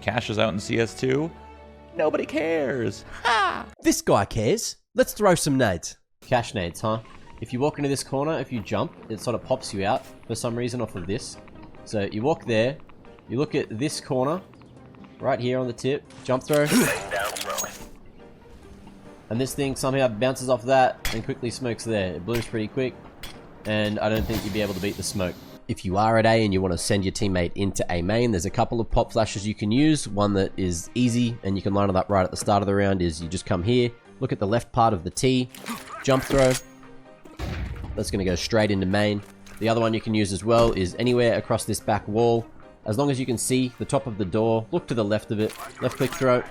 caches out in CS2, nobody cares. Ha! This guy cares. Let's throw some nades. Cache nades, huh? If you walk into this corner, if you jump, it sort of pops you out for some reason off of this. So you walk there, you look at this corner, right here on the tip, jump throw. And this thing somehow bounces off that and quickly smokes there. It blooms pretty quick, and I don't think you'd be able to beat the smoke. If you are at A and you want to send your teammate into A main, there's a couple of pop flashes you can use. One that is easy and you can line it up right at the start of the round is you just come here, look at the left part of the T, jump throw. That's going to go straight into main. The other one you can use as well is anywhere across this back wall. As long as you can see the top of the door, look to the left of it, left click throw.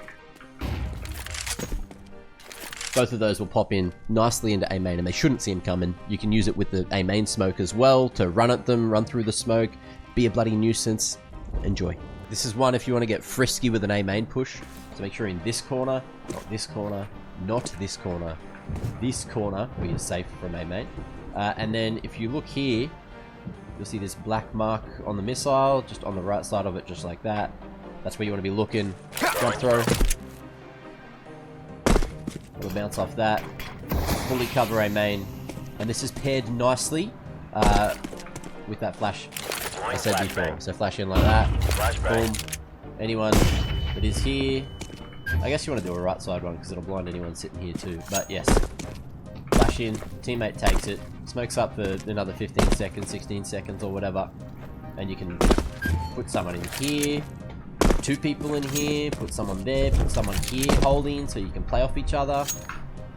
Both of those will pop in nicely into A main and they shouldn't see him coming. You can use it with the A main smoke as well to run at them, run through the smoke, be a bloody nuisance. Enjoy. This is one if you want to get frisky with an A main push. So make sure you're in this corner, not this corner, not this corner, this corner where you're safe from A main. And then if you look here, you'll see this black mark on the missile, just on the right side of it, just like that. That's where you want to be looking. Jump throw. It'll bounce off that. Fully cover A main. And this is paired nicely with that flash I said before. So flash in like that. Boom. Anyone that is here. I guess you want to do a right side one because it'll blind anyone sitting here too. But yes. Flash in. Teammate takes it. Smokes up for another 15 seconds, 16 seconds or whatever. And you can put someone in here. Two people in here, put someone there, put someone here holding so you can play off each other.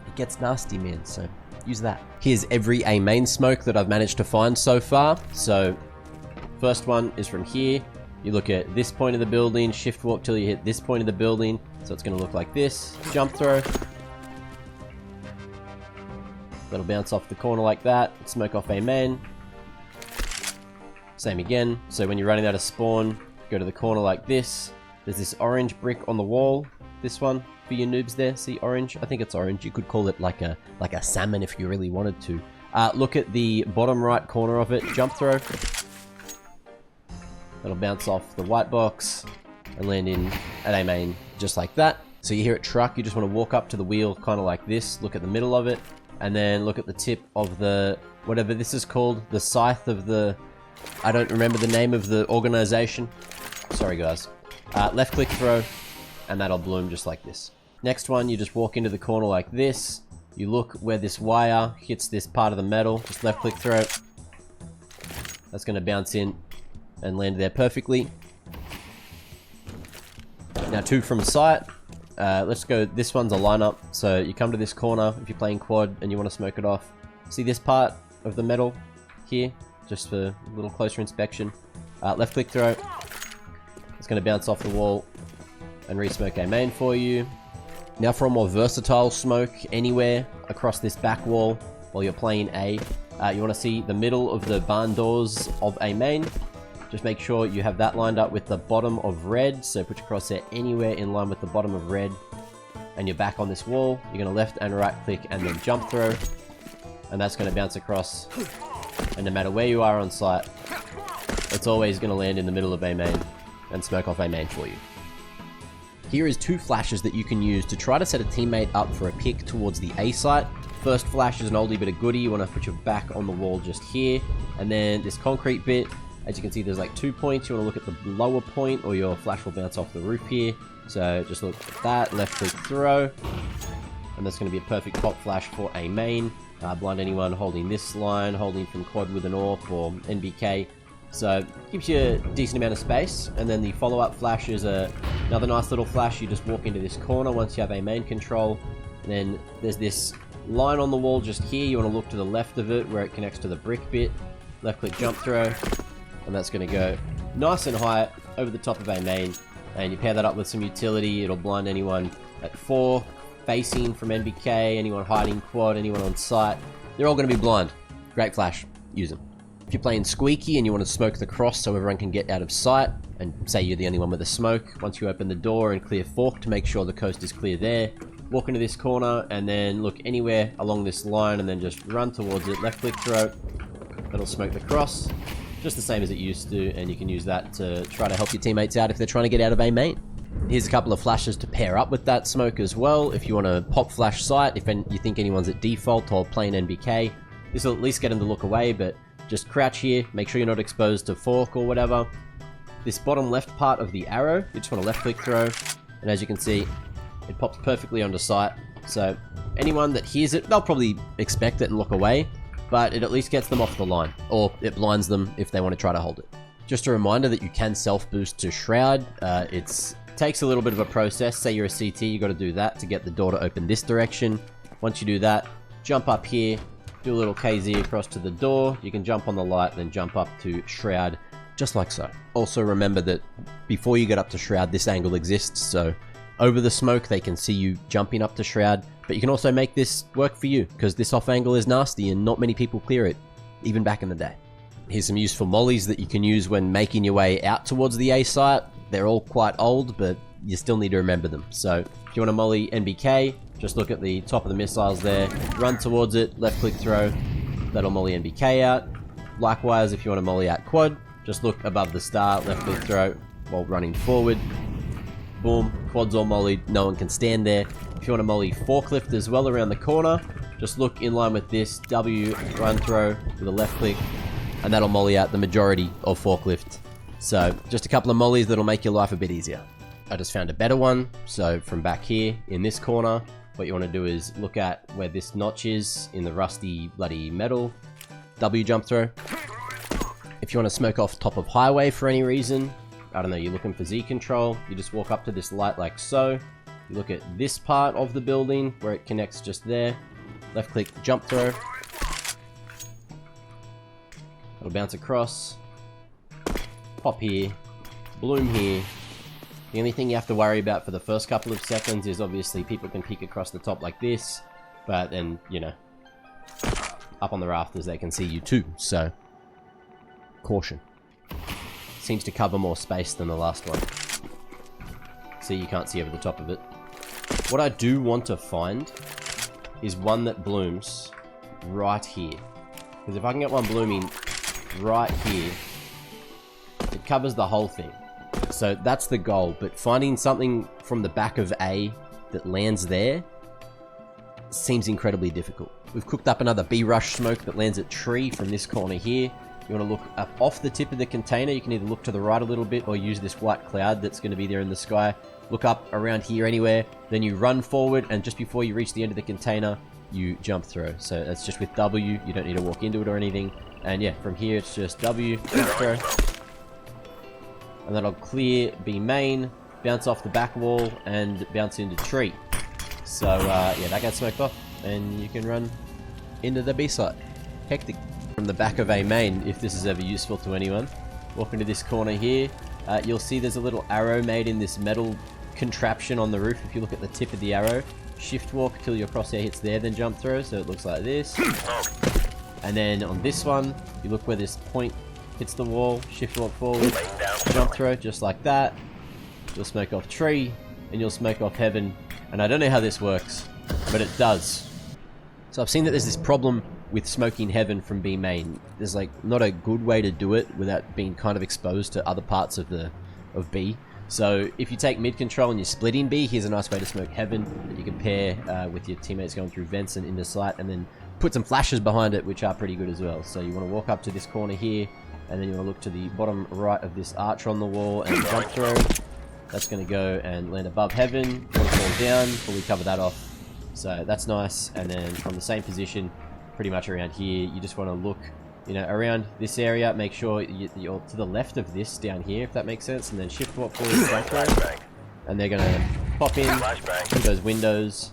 It gets nasty, man, so use that. Here's every A main smoke that I've managed to find so far. So first one is from here. You look at this point of the building, shift walk till you hit this point of the building. So it's going to look like this. Jump throw. That'll bounce off the corner like that. Smoke off A main. Same again. So when you're running out of spawn, go to the corner like this. There's this orange brick on the wall. This one for your noobs there. See orange? I think it's orange. You could call it like a salmon if you really wanted to. Look at the bottom right corner of it. Jump throw. That'll bounce off the white box and land in at A main just like that. So you hear it truck. You just want to walk up to the wheel kind of like this. Look at the middle of it. And then look at the tip of the, whatever this is called, the scythe of the, I don't remember the name of the organization. Sorry guys. Left click throw, and that'll bloom just like this. Next one, you just walk into the corner like this. You look where this wire hits this part of the metal, just left click throw. That's going to bounce in and land there perfectly. Now two from sight. Let's go, this one's a lineup. So you come to this corner if you're playing quad and you want to smoke it off. See this part of the metal here? Just for a little closer inspection. Left click throw. It's going to bounce off the wall and re-smoke A main for you. Now for a more versatile smoke anywhere across this back wall while you're playing A. You want to see the middle of the barn doors of A main. Just make sure you have that lined up with the bottom of red. So put your crosshair anywhere in line with the bottom of red. And you're back on this wall. You're going to left and right click and then jump throw. And that's going to bounce across. And no matter where you are on site, it's always going to land in the middle of A main and smoke off A main for you. Here is two flashes that you can use to try to set a teammate up for a pick towards the A site. First flash is an oldie bit of goodie. You want to put your back on the wall just here. And then this concrete bit, as you can see, there's like 2 points. You want to look at the lower point or your flash will bounce off the roof here. So just look at that, left click throw. And that's going to be a perfect pop flash for A main. Blind anyone holding this line, holding from quad with an AWP or NBK. So gives you a decent amount of space. And then the follow-up flash is another nice little flash. You just walk into this corner once you have A main control. And then there's this line on the wall just here. You want to look to the left of it where it connects to the brick bit. Left click jump throw. And that's going to go nice and high over the top of A main. And you pair that up with some utility. It'll blind anyone at 4. Facing from NBK, anyone hiding quad, anyone on site. They're all going to be blind. Great flash. Use them. If you're playing squeaky and you want to smoke the cross so everyone can get out of sight, and say you're the only one with the smoke, once you open the door and clear fork to make sure the coast is clear there, walk into this corner and then look anywhere along this line and then just run towards it. Left click throw. That'll smoke the cross. Just the same as it used to, and you can use that to try to help your teammates out if they're trying to get out of A main. Here's a couple of flashes to pair up with that smoke as well. If you want to pop flash sight, if you think anyone's at default or plain NBK, this will at least get them to look away, but just crouch here, make sure you're not exposed to fork or whatever. This bottom left part of the arrow, you just want to left click throw, and as you can see, it pops perfectly onto sight. So anyone that hears it, they'll probably expect it and look away, but it at least gets them off the line, or it blinds them if they want to try to hold it. Just a reminder that you can self-boost to shroud. It takes a little bit of a process. Say you're a CT, you got to do that to get the door to open this direction. Once you do that, jump up here, do a little KZ across to the door. You can jump on the light, then jump up to shroud, just like so. Also remember that before you get up to shroud, this angle exists, so over the smoke they can see you jumping up to shroud, but you can also make this work for you, because this off angle is nasty and not many people clear it, even back in the day. Here's some useful mollies that you can use when making your way out towards the A site. They're all quite old, but you still need to remember them. So if you want to molly NBK, just look at the top of the missiles there, run towards it, left click throw, that'll molly NBK out. Likewise, if you want to molly out quad, just look above the star, left click throw while running forward. Boom, quad's all mollied, no one can stand there. If you want to molly forklift as well around the corner, just look in line with this, W, run throw with a left click, and that'll molly out the majority of forklift. So just a couple of mollies that'll make your life a bit easier. I just found a better one. So from back here in this corner, what you want to do is look at where this notch is in the rusty bloody metal. W jump throw. If you want to smoke off top of highway for any reason, I don't know, you're looking for Z control, you just walk up to this light like so. You look at this part of the building where it connects just there. Left click jump throw. It'll bounce across, pop here, bloom here. The only thing you have to worry about for the first couple of seconds is obviously people can peek across the top like this, but then, you know, up on the rafters they can see you too, so caution. Seems to cover more space than the last one. See, you can't see over the top of it. What I do want to find is one that blooms right here, because if I can get one blooming right here, it covers the whole thing. So that's the goal, but finding something from the back of A that lands there seems incredibly difficult. We've cooked up another B-rush smoke that lands at tree from this corner here. You want to look up off the tip of the container. You can either look to the right a little bit or use this white cloud that's going to be there in the sky. Look up around here anywhere, then you run forward, and just before you reach the end of the container, you jump throw. So that's just with W, you don't need to walk into it or anything. And yeah, from here it's just W, jump throw. And that'll clear B main, bounce off the back wall, and bounce into tree. So yeah, that gets smoked off, and you can run into the B site. Hectic. From the back of A main, if this is ever useful to anyone, walk into this corner here, you'll see there's a little arrow made in this metal contraption on the roof. If you look at the tip of the arrow, shift walk till your crosshair hits there, then jump throw, so it looks like this. And then on this one, you look where this point hits the wall, shift walk forward, jump throw, just like that. You'll smoke off tree, and you'll smoke off heaven. And I don't know how this works, but it does. So I've seen that there's this problem with smoking heaven from B main. There's like not a good way to do it without being kind of exposed to other parts of B. So if you take mid control and you're splitting B, here's a nice way to smoke heaven that you can pair with your teammates going through vents and into sight, and then put some flashes behind it, which are pretty good as well. So you want to walk up to this corner here, and then you want to look to the bottom right of this arch on the wall and jump throw. That's going to go and land above heaven. You want to fall down, fully cover that off. So that's nice. And then from the same position, pretty much around here, you just want to look, you know, around this area. Make sure you're to the left of this down here, if that makes sense, and then shift walk forward, jump throw, and they're going to pop in through those windows.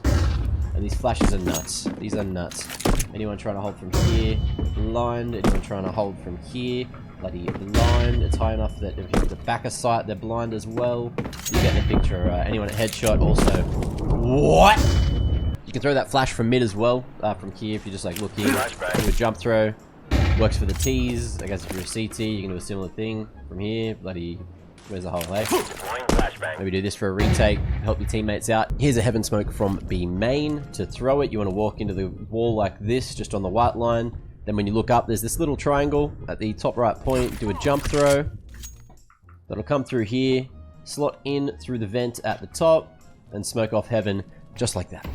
And these flashes are nuts. These are nuts. Anyone trying to hold from here, blind. Anyone trying to hold from here, bloody blind. It's high enough that if you hit the back of sight, they're blind as well. You get the picture. Anyone at headshot also. What? You can throw that flash from mid as well, from here, if you just like look here, do a jump throw, works for the T's. I guess if you're a CT, you can do a similar thing from here, bloody, where's the hole, eh? Maybe do this for a retake, help your teammates out. Here's a heaven smoke from B main. To throw it, you want to walk into the wall like this, just on the white line. Then when you look up, there's this little triangle at the top right point, do a jump throw. That'll come through here, slot in through the vent at the top, and smoke off heaven just like that.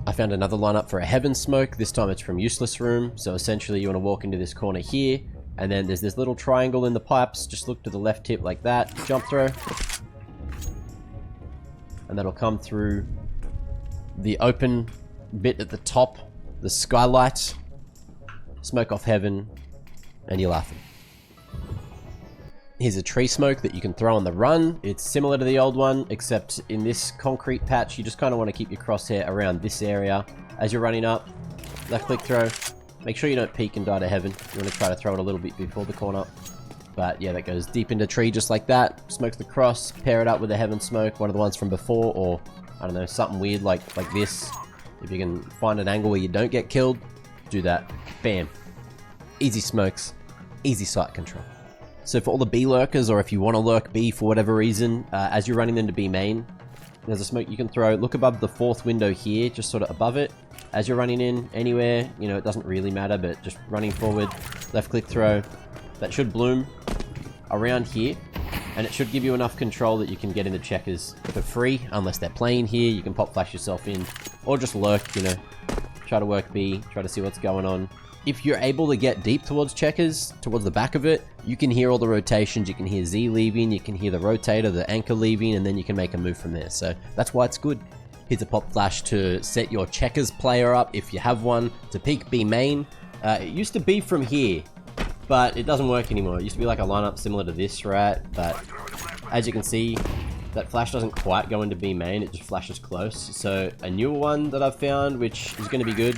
I found another lineup for a heaven smoke. This time it's from useless room. So essentially you want to walk into this corner here, and then there's this little triangle in the pipes. Just look to the left tip like that, jump throw, and that'll come through the open bit at the top, the skylight, smoke off heaven, and you're laughing. Here's a tree smoke that you can throw on the run. It's similar to the old one, except in this concrete patch, you just kind of want to keep your crosshair around this area. As you're running up, left click throw. Make sure you don't peek and die to heaven. You want to try to throw it a little bit before the corner. But yeah, that goes deep into tree just like that. Smokes the cross, pair it up with a heaven smoke, one of the ones from before, or I don't know, something weird like this. If you can find an angle where you don't get killed, do that. Bam. Easy smokes, easy sight control. So for all the B lurkers, or if you want to lurk B for whatever reason, as you're running them to B main, there's a smoke you can throw. Look above the fourth window here, just sort of above it. As you're running in anywhere, you know, it doesn't really matter, but just running forward, left click throw. That should bloom around here, and it should give you enough control that you can get into checkers for free, unless they're playing here. You can pop flash yourself in, or just lurk, you know, try to work B, try to see what's going on. If you're able to get deep towards checkers, towards the back of it, you can hear all the rotations. You can hear Z leaving, you can hear the rotator, the anchor leaving, and then you can make a move from there. So that's why it's good. Here's a pop flash to set your checkers player up, if you have one, to peek B main. It used to be from here, but it doesn't work anymore. It used to be like a lineup similar to this, right? But as you can see, that flash doesn't quite go into B main, it just flashes close. So a newer one that I've found, which is going to be good,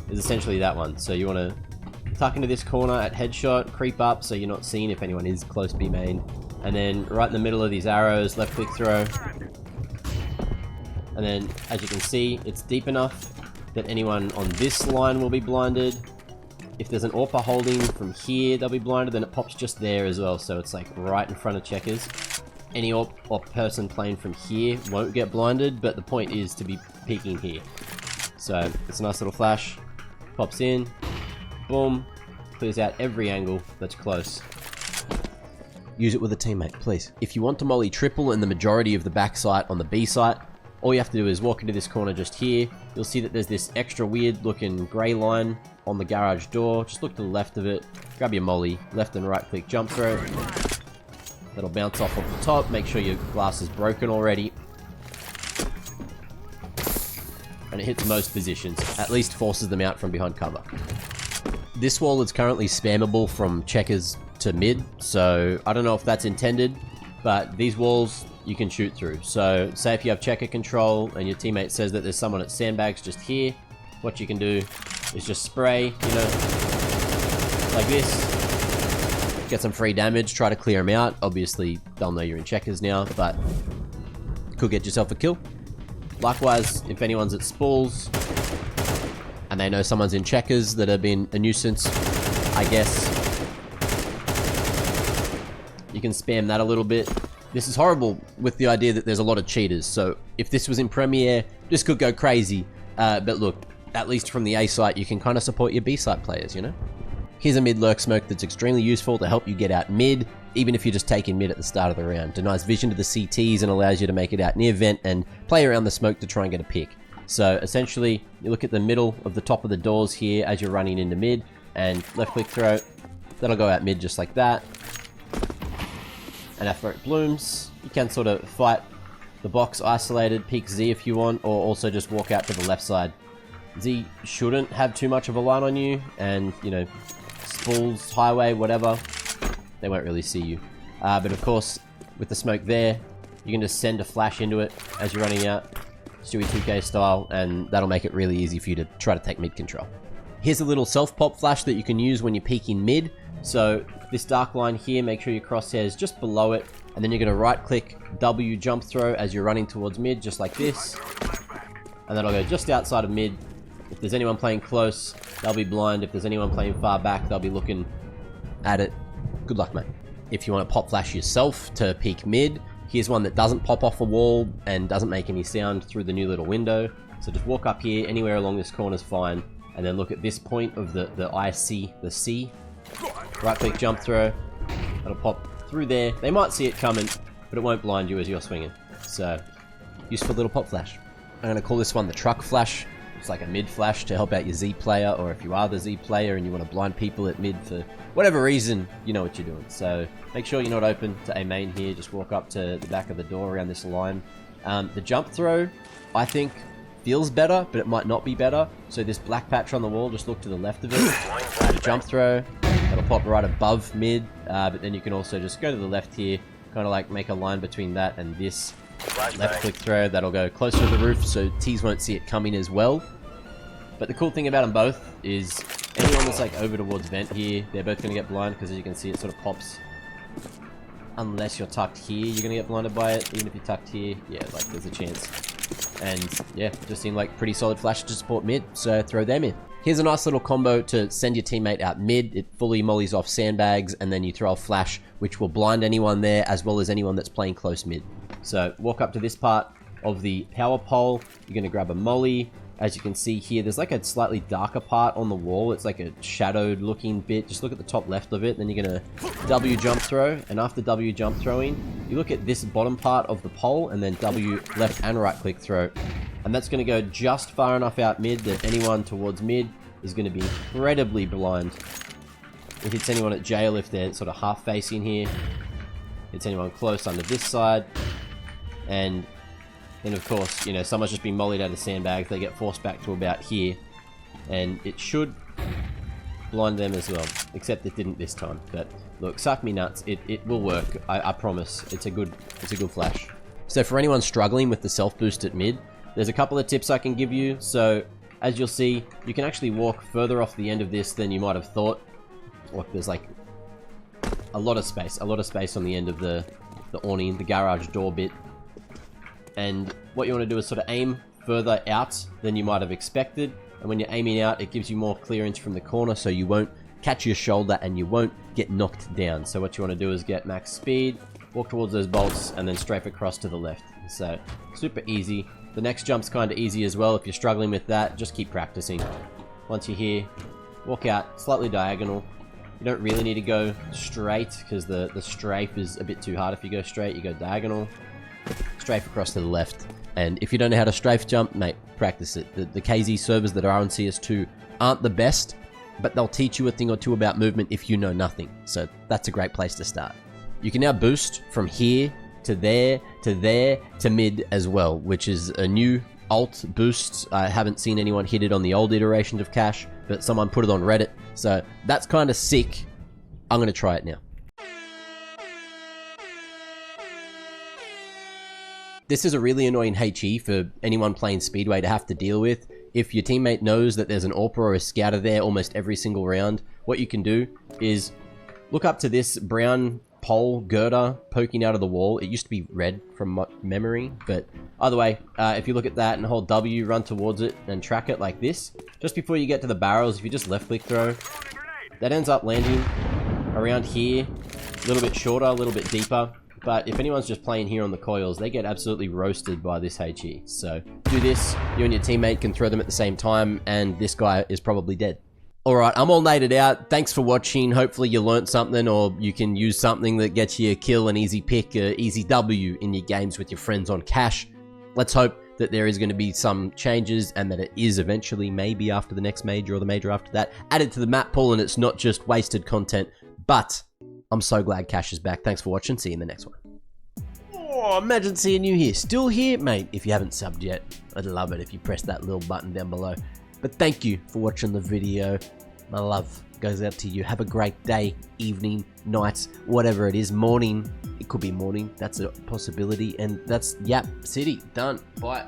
is essentially that one. So you want to tuck into this corner at headshot, creep up so you're not seen if anyone is close B main, and then right in the middle of these arrows, left click throw, and then as you can see, it's deep enough that anyone on this line will be blinded. If there's an AWPer holding from here, they'll be blinded, then it pops just there as well, so it's like right in front of checkers. Any AWP or person playing from here won't get blinded, but the point is to be peeking here. So it's a nice little flash. Pops in, boom, clears out every angle that's close. Use it with a teammate, please. If you want to molly triple in the majority of the back site on the B site, all you have to do is walk into this corner just here. You'll see that there's this extra weird looking grey line on the garage door. Just look to the left of it, grab your molly, left and right click jump throw. That'll bounce off the top, make sure your glass is broken already. And it hits most positions, at least forces them out from behind cover. This wall is currently spammable from checkers to mid, so I don't know if that's intended, but these walls you can shoot through. So say if you have checker control and your teammate says that there's someone at sandbags just here, what you can do is just spray, you know, like this, get some free damage, try to clear them out. Obviously they'll know you're in checkers now, but could get yourself a kill. Likewise, if anyone's at spools and they know someone's in checkers that have been a nuisance, I guess you can spam that a little bit. This is horrible with the idea that there's a lot of cheaters, so if this was in Premiere, this could go crazy. But look, at least from the A site, you can kind of support your B site players, you know? Here's a mid lurk smoke that's extremely useful to help you get out mid, even if you're just taking mid at the start of the round. Denies vision to the CTs and allows you to make it out near vent and play around the smoke to try and get a pick. So essentially, you look at the middle of the top of the doors here as you're running into mid, and left click throw, that'll go out mid just like that. And after it blooms, you can sort of fight the box isolated, peek Z if you want, or also just walk out to the left side. Z shouldn't have too much of a line on you, and you know, spools, highway, whatever, they won't really see you. But of course, with the smoke there, you can just send a flash into it as you're running out, Stewie 2K style, and that'll make it really easy for you to try to take mid control. Here's a little self-pop flash that you can use when you're peeking mid. So this dark line here, make sure your crosshair is just below it, and then you're going to right click W jump throw as you're running towards mid, just like this. And that'll go just outside of mid. If there's anyone playing close, they'll be blind. If there's anyone playing far back, they'll be looking at it. Good luck, mate. If you want to pop flash yourself to peek mid, here's one that doesn't pop off a wall and doesn't make any sound through the new little window. So just walk up here, anywhere along this corner is fine, and then look at this point of the IC, the C. Right click jump throw, that'll pop through there. They might see it coming, but it won't blind you as you're swinging. So, useful little pop flash. I'm going to call this one the truck flash. It's like a mid flash to help out your Z player, or if you are the Z player and you want to blind people at mid for whatever reason, you know what you're doing. So make sure you're not open to a main here. Just walk up to the back of the door around this line. The jump throw, I think, feels better, but it might not be better. So this black patch on the wall, just look to the left of it. The jump throw, that'll pop right above mid, but then you can also just go to the left here, kind of like make a line between that and this. Left click throw, that'll go closer to the roof so T's won't see it coming as well. But the cool thing about them both is anyone that's like over towards vent here, they're both going to get blind because as you can see it sort of pops. Unless you're tucked here, you're going to get blinded by it. Even if you're tucked here, yeah, like there's a chance. And yeah, just seem like pretty solid flash to support mid, so throw them in. Here's a nice little combo to send your teammate out mid. It fully mollies off sandbags, and then you throw a flash, which will blind anyone there, as well as anyone that's playing close mid. So walk up to this part of the power pole. You're going to grab a molly. As you can see here, there's like a slightly darker part on the wall. It's like a shadowed looking bit. Just look at the top left of it. Then you're going to W jump throw. And after W jump throwing, you look at this bottom part of the pole and then W left and right click throw. And that's going to go just far enough out mid that anyone towards mid is going to be incredibly blind. It hits anyone at jail if they're sort of half facing here. Hits anyone close under this side. And then of course, you know, someone's just been mollied out of sandbags. They get forced back to about here. And it should blind them as well. Except it didn't this time. But look, suck me nuts. It will work. I promise. It's a good flash. So for anyone struggling with the self boost at mid, there's a couple of tips I can give you. So as you'll see, you can actually walk further off the end of this than you might have thought. Look, there's like a lot of space on the end of the awning, the garage door bit. And what you want to do is sort of aim further out than you might have expected. And when you're aiming out, it gives you more clearance from the corner, so you won't catch your shoulder and you won't get knocked down. So what you want to do is get max speed, walk towards those bolts, and then strafe across to the left. So super easy. The next jump's kind of easy as well. If you're struggling with that, just keep practicing. Once you're here, walk out slightly diagonal. You don't really need to go straight because the strafe is a bit too hard. If you go straight, you go diagonal, strafe across to the left. And if you don't know how to strafe jump, mate, practice it. The KZ servers that are on CS2 aren't the best, but they'll teach you a thing or two about movement if you know nothing. So that's a great place to start. You can now boost from here to there, to mid as well, which is a new alt boost. I haven't seen anyone hit it on the old iterations of Cache, but someone put it on Reddit. So that's kind of sick. I'm going to try it now. This is a really annoying HE for anyone playing Speedway to have to deal with. If your teammate knows that there's an AWPer or a scouter there almost every single round, what you can do is look up to this brown pole girder poking out of the wall. It used to be red from memory, but either way, if you look at that and hold W, run towards it and track it like this, just before you get to the barrels, if you just left click throw, that ends up landing around here, a little bit shorter, a little bit deeper. But if anyone's just playing here on the coils, they get absolutely roasted by this HE. So do this, you and your teammate can throw them at the same time, and this guy is probably dead. Alright, I'm all naded out. Thanks for watching. Hopefully you learnt something, or you can use something that gets you a kill, an easy pick, an easy W in your games with your friends on Cache. Let's hope that there is going to be some changes, and that it is eventually, maybe after the next major or the major after that, added to the map pool, and it's not just wasted content. But I'm so glad Cache is back. Thanks for watching. See you in the next one. Oh, imagine seeing you here. Still here, mate. If you haven't subbed yet, I'd love it if you press that little button down below. But thank you for watching the video. My love goes out to you. Have a great day, evening, night, whatever it is. Morning. It could be morning. That's a possibility. And that's Yap City. Done. Bye.